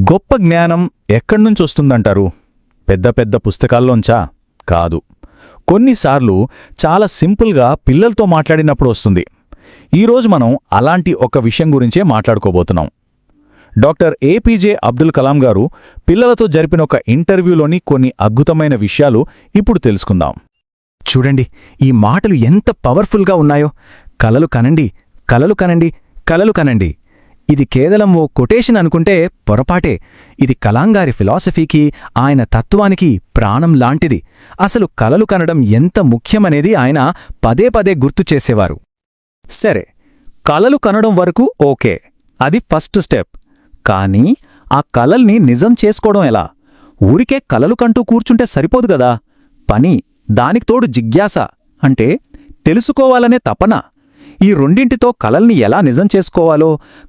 గొప్ప జ్ఞానం ఎక్కడ్నుంచొస్తుందంటారు? పెద్ద పెద్ద పుస్తకాల్లోంచా? కాదు. కొన్నిసార్లు చాలా సింపుల్గా పిల్లలతో మాట్లాడినప్పుడు వస్తుంది. ఈరోజు మనం అలాంటి ఒక విషయం గురించే మాట్లాడుకోబోతున్నాం. డాక్టర్ ఏపీజే అబ్దుల్ కలాం గారు పిల్లలతో జరిపిన ఒక ఇంటర్వ్యూలోని కొన్ని అద్భుతమైన విషయాలు ఇప్పుడు తెలుసుకుందాం. చూడండి, ఈ మాటలు ఎంత పవర్ఫుల్గా ఉన్నాయో. కలలు కనండి, కలలు కనండి, కలలు కనండి. ఇది కేవలం ఓ కొటేషన్ అనుకుంటే పొరపాటే. ఇది కలాంగారి ఫిలాసఫీకి, ఆయన తత్వానికి ప్రాణం లాంటిది. అసలు కలలు కనడం ఎంత ముఖ్యమనేది ఆయన పదే పదే గుర్తు చేసేవారు. సరే, కలలు కనడం వరకు ఓకే, అది ఫస్ట్ స్టెప్. కానీ ఆ కలల్ని నిజం చేసుకోవడం ఎలా? ఊరికే కలలు కంటూ కూర్చుంటే సరిపోదు గదా. పని, దానికి తోడు జిజ్ఞాస, అంటే తెలుసుకోవాలనే తపన. ఈ రెండింటితో కలల్ని ఎలా నిజం చేసుకోవాలో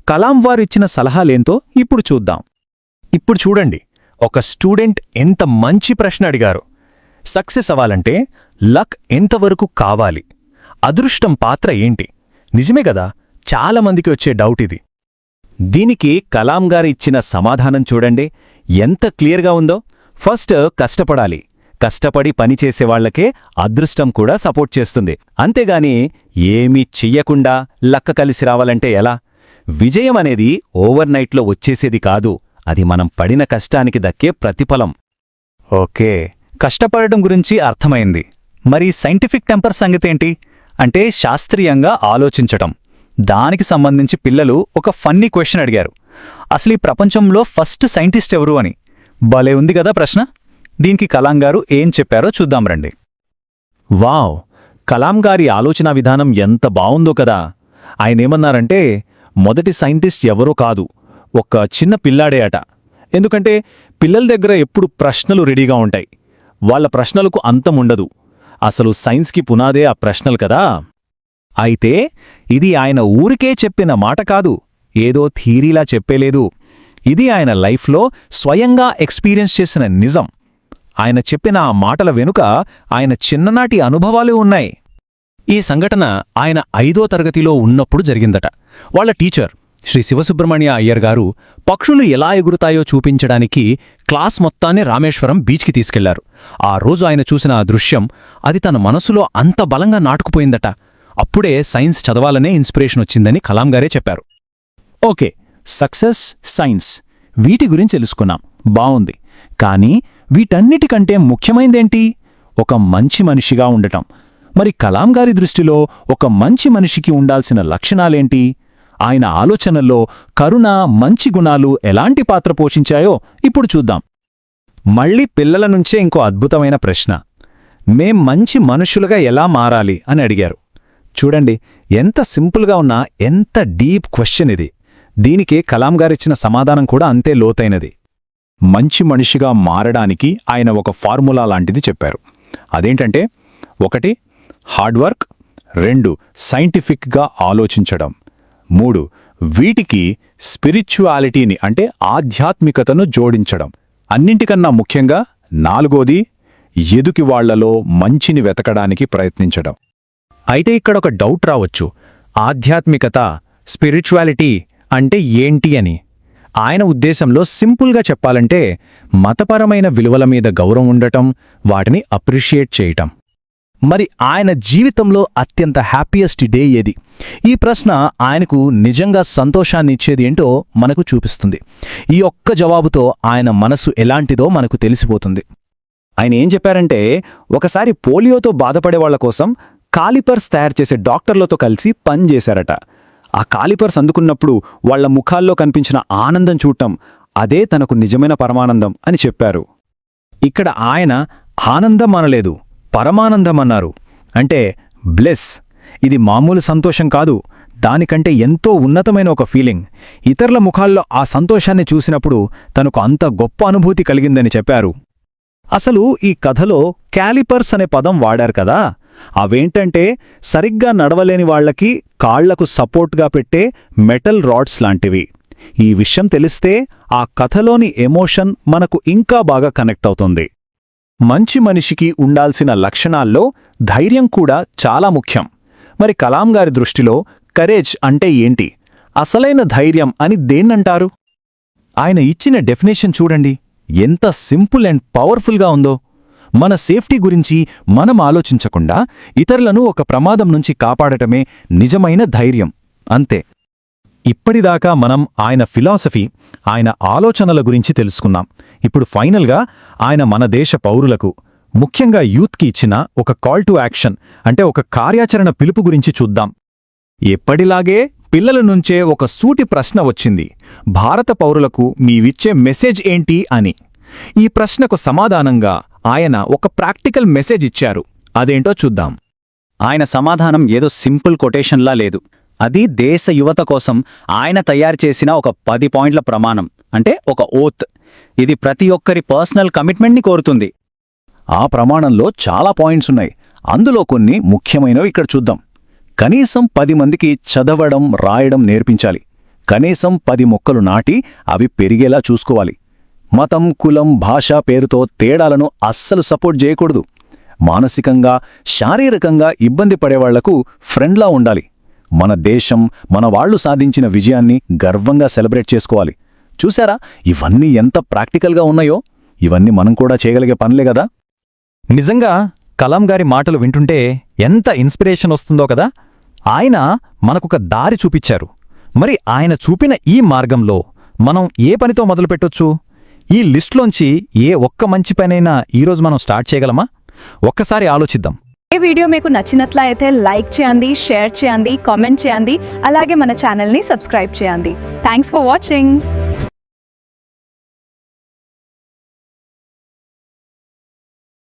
కలాం వారిచ్చిన సలహాలేంతో ఇప్పుడు చూద్దాం. ఇప్పుడు చూడండి, ఒక స్టూడెంట్ ఎంత మంచి ప్రశ్న అడిగారు. సక్సెస్ అవ్వాలంటే లక్ ఎంతవరకు కావాలి? అదృష్టం పాత్ర ఏంటి? నిజమే గదా, చాలామందికి వచ్చే డౌట్ ఇది. దీనికి కలాం గారు ఇచ్చిన సమాధానం చూడండి, ఎంత క్లియర్గా ఉందో. ఫస్ట్ కష్టపడాలి. కష్టపడి పనిచేసేవాళ్లకే అదృష్టం కూడా సపోర్ట్ చేస్తుంది. అంతేగాని ఏమీ చెయ్యకుండా లక్క కలిసి రావాలంటే ఎలా? విజయం అనేది ఓవర్నైట్లో వచ్చేసేది కాదు, అది మనం పడిన కష్టానికి దక్కే ప్రతిఫలం. ఓకే, కష్టపడడం గురించి అర్థమైంది. మరి సైంటిఫిక్ టెంపర్ సంగతేంటి? అంటే శాస్త్రీయంగా ఆలోచించటం. దానికి సంబంధించి పిల్లలు ఒక ఫన్నీ క్వశ్చన్ అడిగారు. అసలు ఈ ప్రపంచంలో ఫస్ట్ సైంటిస్ట్ ఎవరు అని. భలే ఉంది గదా ప్రశ్న. దీనికి కలాం గారు ఏం చెప్పారో చూద్దాం రండి. వావ్, కలాం గారి ఆలోచనా విధానం ఎంత బావుందో కదా. ఆయనేమన్నారంటే, మొదటి సైంటిస్ట్ ఎవరో కాదు, ఒక చిన్న పిల్లాడే అట. ఎందుకంటే పిల్లల దగ్గర ఎప్పుడు ప్రశ్నలు రెడీగా ఉంటాయి. వాళ్ళ ప్రశ్నలకు అంతముండదు. అసలు సైన్స్కి పునాదే ఆ ప్రశ్నలు కదా. అయితే ఇది ఆయన ఊరికే చెప్పిన మాట కాదు, ఏదో థీరీలా చెప్పేలేదు. ఇది ఆయన లైఫ్లో స్వయంగా ఎక్స్పీరియన్స్ చేసిన నిజం. ఆయన చెప్పిన ఆ మాటల వెనుక ఆయన చిన్ననాటి అనుభవాలే ఉన్నాయి. ఈ సంఘటన ఆయన 5వ తరగతిలో ఉన్నప్పుడు జరిగిందట. వాళ్ల టీచర్ శ్రీ శివసుబ్రహ్మణ్య అయ్యర్ గారు పక్షులు ఎలా ఎగురుతాయో చూపించడానికి క్లాస్ మొత్తాన్ని రామేశ్వరం బీచ్కి తీసుకెళ్లారు. ఆ రోజు ఆయన చూసిన ఆ దృశ్యం, అది తన మనసులో అంత బలంగా నాటుకుపోయిందట. అప్పుడే సైన్స్ చదవాలనే ఇన్స్పిరేషన్ వచ్చిందని కలాం గారే చెప్పారు. ఓకే, సక్సెస్, సైన్స్, వీటి గురించి తెలుసుకున్నాం, బావుంది. కానీ వీటన్నిటికంటే ముఖ్యమైందేంటి? ఒక మంచి మనిషిగా ఉండటం. మరి కలాం గారి దృష్టిలో ఒక మంచి మనిషికి ఉండాల్సిన లక్షణాలేంటి? ఆయన ఆలోచనల్లో కరుణ, మంచి గుణాలు ఎలాంటి పాత్ర పోషించాయో ఇప్పుడు చూద్దాం. మళ్ళీ పిల్లల నుంచే ఇంకో అద్భుతమైన ప్రశ్న, మేం మంచి మనుషులుగా ఎలా మారాలి అని అడిగారు. చూడండి, ఎంత సింపుల్గా ఉన్నా ఎంత డీప్ క్వశ్చన్ ఇది. దీనికే కలాం గారిచ్చిన సమాధానం కూడా అంతే లోతైనది. మంచి మనిషిగా మారడానికి ఆయన ఒక ఫార్ములా లాంటిది చెప్పారు. అదేంటంటే, 1 హార్డ్వర్క్, 2 సైంటిఫిక్గా ఆలోచించడం, 3 వీటికి స్పిరిచువాలిటీని అంటే ఆధ్యాత్మికతను జోడించడం, అన్నింటికన్నా ముఖ్యంగా 4ది ఎదుటి వాళ్లలో మంచిని వెతకడానికి ప్రయత్నించడం. అయితే ఇక్కడొక డౌట్ రావచ్చు, ఆధ్యాత్మికత, స్పిరిచువాలిటీ అంటే ఏంటి అని. ఆయన ఉద్దేశంలో సింపుల్గా చెప్పాలంటే మతపరమైన విలువల మీద గౌరవం ఉండటం, వాటిని అప్రిషియేట్ చేయటం. మరి ఆయన జీవితంలో అత్యంత హ్యాపీయెస్ట్ డే ఏది? ఈ ప్రశ్న ఆయనకు నిజంగా సంతోషాన్నిచ్చేది ఏంటో మనకు చూపిస్తుంది. ఈ ఒక్క జవాబుతో ఆయన మనసు ఎలాంటిదో మనకు తెలిసిపోతుంది. ఆయన ఏం చెప్పారంటే, ఒకసారి పోలియోతో బాధపడేవాళ్ల కోసం కాలిపర్స్ తయారు చేసే డాక్టర్లతో కలిసి పనిచేశారట. ఆ కాలిపర్స్ అందుకున్నప్పుడు వాళ్ల ముఖాల్లో కనిపించిన ఆనందం చూడటం, అదే తనకు నిజమైన పరమానందం అని చెప్పారు. ఇక్కడ ఆయన ఆనందం అనలేదు, పరమానందం అన్నారు. అంటే బ్లెస్. ఇది మామూలు సంతోషం కాదు, దానికంటే ఎంతో ఉన్నతమైన ఒక ఫీలింగ్. ఇతరుల ముఖాల్లో ఆ సంతోషాన్ని చూసినప్పుడు తనకు అంత గొప్ప అనుభూతి కలిగిందని చెప్పారు. అసలు ఈ కథలో క్యాలిపర్స్ అనే పదం వాడారు కదా, అవేంటంటే సరిగ్గా నడవలేని వాళ్లకి కాళ్లకు సపోర్ట్గా పెట్టే మెటల్ రాడ్స్ లాంటివి. ఈ విషయం తెలిస్తే ఆ కథలోని ఎమోషన్ మనకు ఇంకా బాగా కనెక్ట్ అవుతుంది. మంచి మనిషికి ఉండాల్సిన లక్షణాల్లో ధైర్యం కూడా చాలా ముఖ్యం. మరి కలాం గారి దృష్టిలో కరేజ్ అంటే ఏంటి? అసలైన ధైర్యం అని దేన్నంటారు? ఆయన ఇచ్చిన డెఫినేషన్ చూడండి, ఎంత సింపుల్ అండ్ పవర్ఫుల్గా ఉందో. మన సేఫ్టీ గురించి మనం ఆలోచించకుండా ఇతరులను ఒక ప్రమాదం నుంచి కాపాడటమే నిజమైన ధైర్యం. అంతే. ఇప్పటిదాకా మనం ఆయన ఫిలాసఫీ, ఆయన ఆలోచనల గురించి తెలుసుకున్నాం. ఇప్పుడు ఫైనల్గా ఆయన మన దేశ పౌరులకు, ముఖ్యంగా యూత్కి ఇచ్చిన ఒక కాల్ టు యాక్షన్, అంటే ఒక కార్యాచరణ పిలుపు గురించి చూద్దాం. ఎప్పటిలాగే పిల్లల నుంచే ఒక సూటి ప్రశ్న వచ్చింది, భారత పౌరులకు మీవిచ్చే మెసేజ్ ఏంటి అని. ఈ ప్రశ్నకు సమాధానంగా ఆయన ఒక ప్రాక్టికల్ మెసేజ్ ఇచ్చారు. అదేంటో చూద్దాం. ఆయన సమాధానం ఏదో సింపుల్ కొటేషన్లా లేదు. అది దేశ యువత కోసం ఆయన తయారు చేసిన ఒక 10 పాయింట్ల ప్రమాణం, అంటే ఒక ఓత్. ఇది ప్రతి ఒక్కరి పర్సనల్ కమిట్మెంట్ని కోరుతుంది. ఆ ప్రమాణంలో చాలా పాయింట్స్ ఉన్నాయి. అందులో కొన్ని ముఖ్యమైనవి ఇక్కడ చూద్దాం. కనీసం 10 మందికి చదవడం, రాయడం నేర్పించాలి. కనీసం 10 మొక్కలు నాటి అవి పెరిగేలా చూసుకోవాలి. మతం, కులం, భాష పేరుతో తేడాలను అస్సలు సపోర్ట్ చేయకూడదు. మానసికంగా, శారీరకంగా ఇబ్బంది పడేవాళ్లకు ఫ్రెండ్లా ఉండాలి. మన దేశం, మన వాళ్లు సాధించిన విజయాన్ని గర్వంగా సెలబ్రేట్ చేసుకోవాలి. చూశారా, ఇవన్నీ ఎంత ప్రాక్టికల్గా ఉన్నాయో? ఇవన్నీ మనం కూడా చేయగలిగే పనులే కదా. నిజంగా కలాం గారి మాటలు వింటుంటే ఎంత ఇన్స్పిరేషన్ వస్తుందో కదా. ఆయన మనకొక దారి చూపించారు. మరి ఆయన చూపిన ఈ మార్గంలో మనం ఏ పనితో మొదలుపెట్టొచ్చు? ఈ లిస్ట్లోంచి ఏ ఒక్క మంచి పనైనా ఈరోజు మనం స్టార్ట్ చేయగలమా? ఒక్కసారి ఆలోచిద్దాం. ఈ వీడియో మీకు నచ్చినట్లయితే లైక్ చేయండి, షేర్ చేయండి, కామెంట్ చేయండి, అలాగే మన ఛానల్ని సబ్స్క్రైబ్ చేయండి. Thanks for watching.